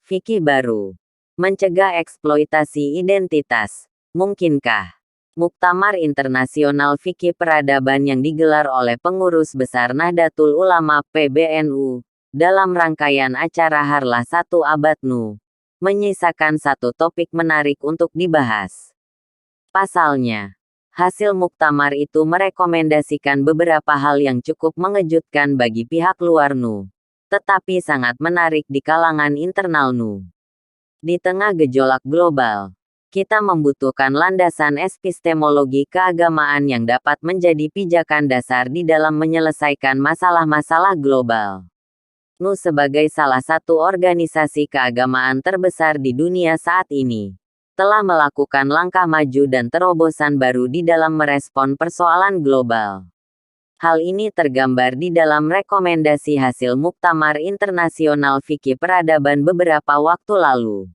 Fikih baru. Mencegah eksploitasi identitas. Mungkinkah? Muktamar Internasional Fikih Peradaban yang digelar oleh Pengurus Besar Nahdlatul Ulama (PBNU) dalam rangkaian acara Harlah 1 Abad NU, menyisakan satu topik menarik untuk dibahas. Pasalnya, hasil muktamar itu merekomendasikan beberapa hal yang cukup mengejutkan bagi pihak luar NU, tetapi sangat menarik di kalangan internal NU. Di tengah gejolak global, kita membutuhkan landasan epistemologi keagamaan yang dapat menjadi pijakan dasar di dalam menyelesaikan masalah-masalah global. NU sebagai salah satu organisasi keagamaan terbesar di dunia saat ini, telah melakukan langkah maju dan terobosan baru di dalam merespon persoalan global. Hal ini tergambar di dalam rekomendasi hasil Muktamar Internasional Fikih Peradaban beberapa waktu lalu.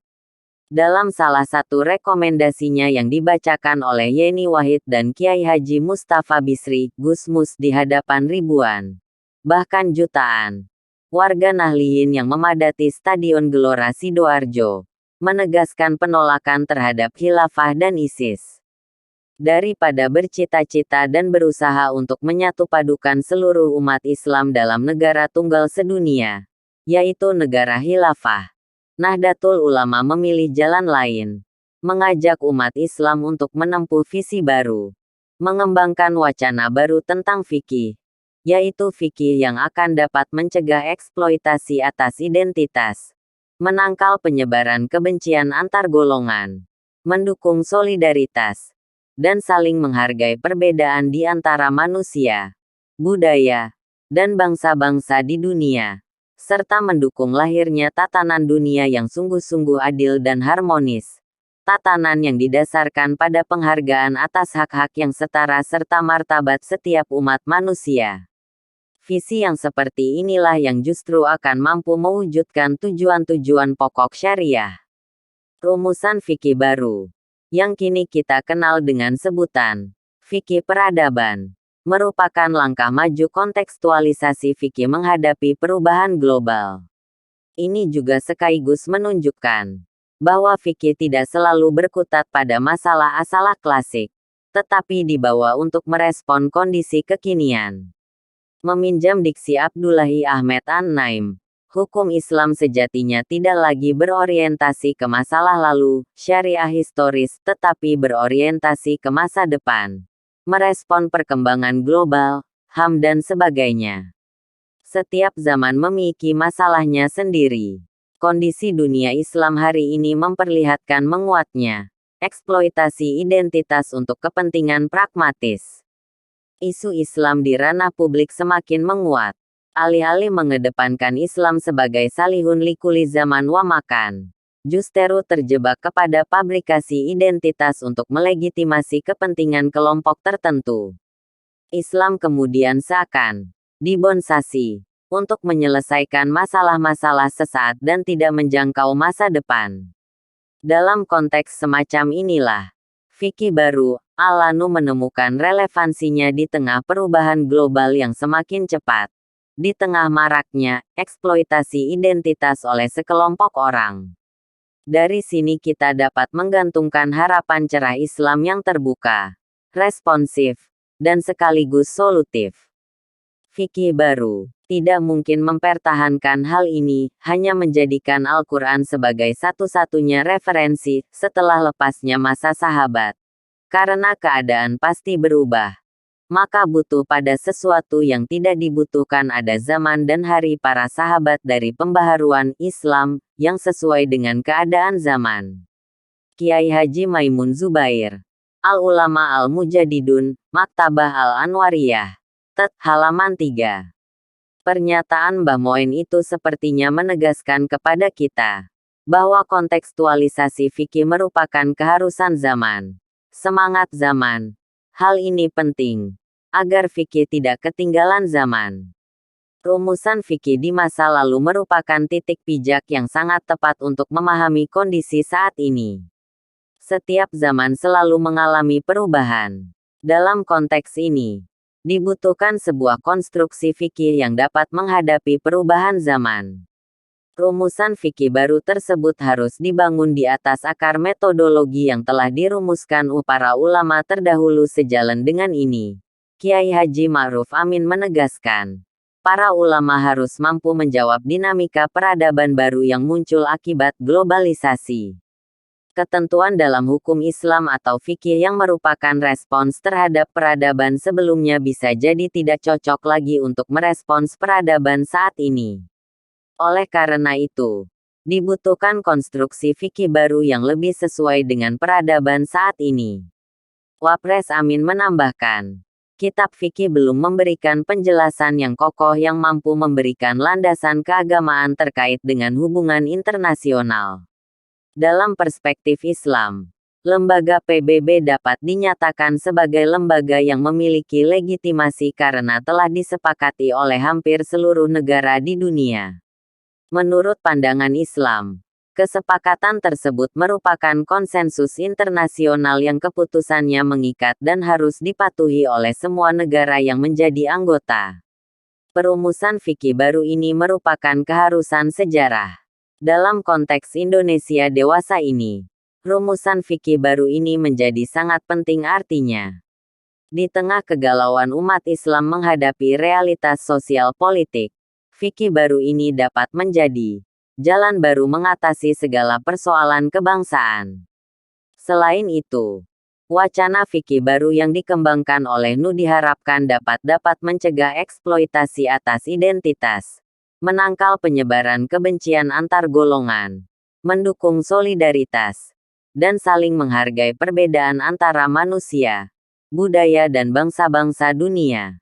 Dalam salah satu rekomendasinya yang dibacakan oleh Yeni Wahid dan Kiai Haji Mustafa Bisri, Gus Mus di hadapan ribuan, bahkan jutaan, warga Nahliyin yang memadati Stadion Gelora Sidoarjo, menegaskan penolakan terhadap khilafah dan ISIS. Daripada bercita-cita dan berusaha untuk menyatupadukan seluruh umat Islam dalam negara tunggal sedunia, yaitu negara khilafah, Nahdlatul Ulama memilih jalan lain, mengajak umat Islam untuk menempuh visi baru, mengembangkan wacana baru tentang fikih, yaitu fikih yang akan dapat mencegah eksploitasi atas identitas, menangkal penyebaran kebencian antar golongan, mendukung solidaritas, dan saling menghargai perbedaan di antara manusia, budaya, dan bangsa-bangsa di dunia, serta mendukung lahirnya tatanan dunia yang sungguh-sungguh adil dan harmonis, tatanan yang didasarkan pada penghargaan atas hak-hak yang setara serta martabat setiap umat manusia. Visi yang seperti inilah yang justru akan mampu mewujudkan tujuan-tujuan pokok syariah. Rumusan fikih baru, yang kini kita kenal dengan sebutan fikih peradaban, merupakan langkah maju kontekstualisasi fikih menghadapi perubahan global. Ini juga sekaligus menunjukkan bahwa fikih tidak selalu berkutat pada masalah klasik, tetapi dibawa untuk merespon kondisi kekinian. Meminjam diksi Abdullahi Ahmad An-Naim, hukum Islam sejatinya tidak lagi berorientasi ke masalah lalu, syariah historis, tetapi berorientasi ke masa depan, merespon perkembangan global, HAM dan sebagainya. Setiap zaman memiliki masalahnya sendiri. Kondisi dunia Islam hari ini memperlihatkan menguatnya eksploitasi identitas untuk kepentingan pragmatis. Isu Islam di ranah publik semakin menguat. Alih-alih mengedepankan Islam sebagai salihun likuli zaman wa makan, justru terjebak kepada pabrikasi identitas untuk melegitimasi kepentingan kelompok tertentu. Islam kemudian seakan dibonsasi untuk menyelesaikan masalah-masalah sesaat dan tidak menjangkau masa depan. Dalam konteks semacam inilah, fikih baru ala-NU menemukan relevansinya di tengah perubahan global yang semakin cepat. Di tengah maraknya eksploitasi identitas oleh sekelompok orang. Dari sini kita dapat menggantungkan harapan cerah Islam yang terbuka, responsif, dan sekaligus solutif. Fikih baru tidak mungkin mempertahankan hal ini, hanya menjadikan Al-Quran sebagai satu-satunya referensi setelah lepasnya masa sahabat. Karena keadaan pasti berubah, maka butuh pada sesuatu yang tidak dibutuhkan ada zaman dan hari para sahabat dari pembaharuan Islam, yang sesuai dengan keadaan zaman. Kiai Haji Maimun Zubair, Al-Ulama Al-Mujadidun, Maktabah Al-Anwariyah, Tet. Halaman 3. Pernyataan Mbah Moen itu sepertinya menegaskan kepada kita, bahwa kontekstualisasi fikih merupakan keharusan zaman, semangat zaman. Hal ini penting agar fikih tidak ketinggalan zaman. Rumusan fikih di masa lalu merupakan titik pijak yang sangat tepat untuk memahami kondisi saat ini. Setiap zaman selalu mengalami perubahan. Dalam konteks ini, dibutuhkan sebuah konstruksi fikih yang dapat menghadapi perubahan zaman. Rumusan fikih baru tersebut harus dibangun di atas akar metodologi yang telah dirumuskan para ulama terdahulu. Sejalan dengan ini, Kiai Haji Ma'ruf Amin menegaskan, para ulama harus mampu menjawab dinamika peradaban baru yang muncul akibat globalisasi. Ketentuan dalam hukum Islam atau fikih yang merupakan respons terhadap peradaban sebelumnya bisa jadi tidak cocok lagi untuk merespons peradaban saat ini. Oleh karena itu, dibutuhkan konstruksi fikih baru yang lebih sesuai dengan peradaban saat ini. Wapres Amin menambahkan, kitab fikih belum memberikan penjelasan yang kokoh yang mampu memberikan landasan keagamaan terkait dengan hubungan internasional. Dalam perspektif Islam, lembaga PBB dapat dinyatakan sebagai lembaga yang memiliki legitimasi karena telah disepakati oleh hampir seluruh negara di dunia. Menurut pandangan Islam, kesepakatan tersebut merupakan konsensus internasional yang keputusannya mengikat dan harus dipatuhi oleh semua negara yang menjadi anggota. Perumusan fikih baru ini merupakan keharusan sejarah. Dalam konteks Indonesia dewasa ini, rumusan fikih baru ini menjadi sangat penting artinya. Di tengah kegalauan umat Islam menghadapi realitas sosial politik, fikih baru ini dapat menjadi jalan baru mengatasi segala persoalan kebangsaan. Selain itu, wacana fikih baru yang dikembangkan oleh NU diharapkan dapat mencegah eksploitasi atas identitas, menangkal penyebaran kebencian antar golongan, mendukung solidaritas, dan saling menghargai perbedaan antara manusia, budaya dan bangsa-bangsa dunia.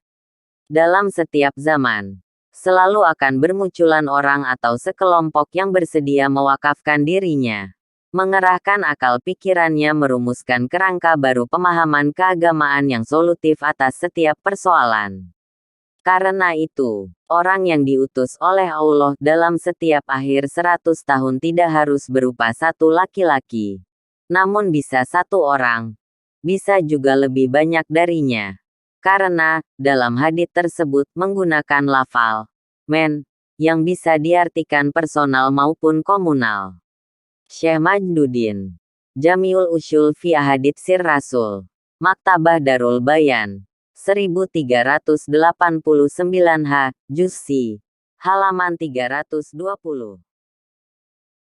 Dalam setiap zaman, selalu akan bermunculan orang atau sekelompok yang bersedia mewakafkan dirinya, mengerahkan akal pikirannya merumuskan kerangka baru pemahaman keagamaan yang solutif atas setiap persoalan. Karena itu, orang yang diutus oleh Allah dalam setiap akhir 100 tahun tidak harus berupa satu laki-laki, namun bisa satu orang, bisa juga lebih banyak darinya. Karena, dalam hadits tersebut menggunakan lafal men, yang bisa diartikan personal maupun komunal. Syekh Majduddin, Jamiul Usyul fi Ahadits Sir Rasul, Maktabah Darul Bayan, 1389 H, Juz C, halaman 320.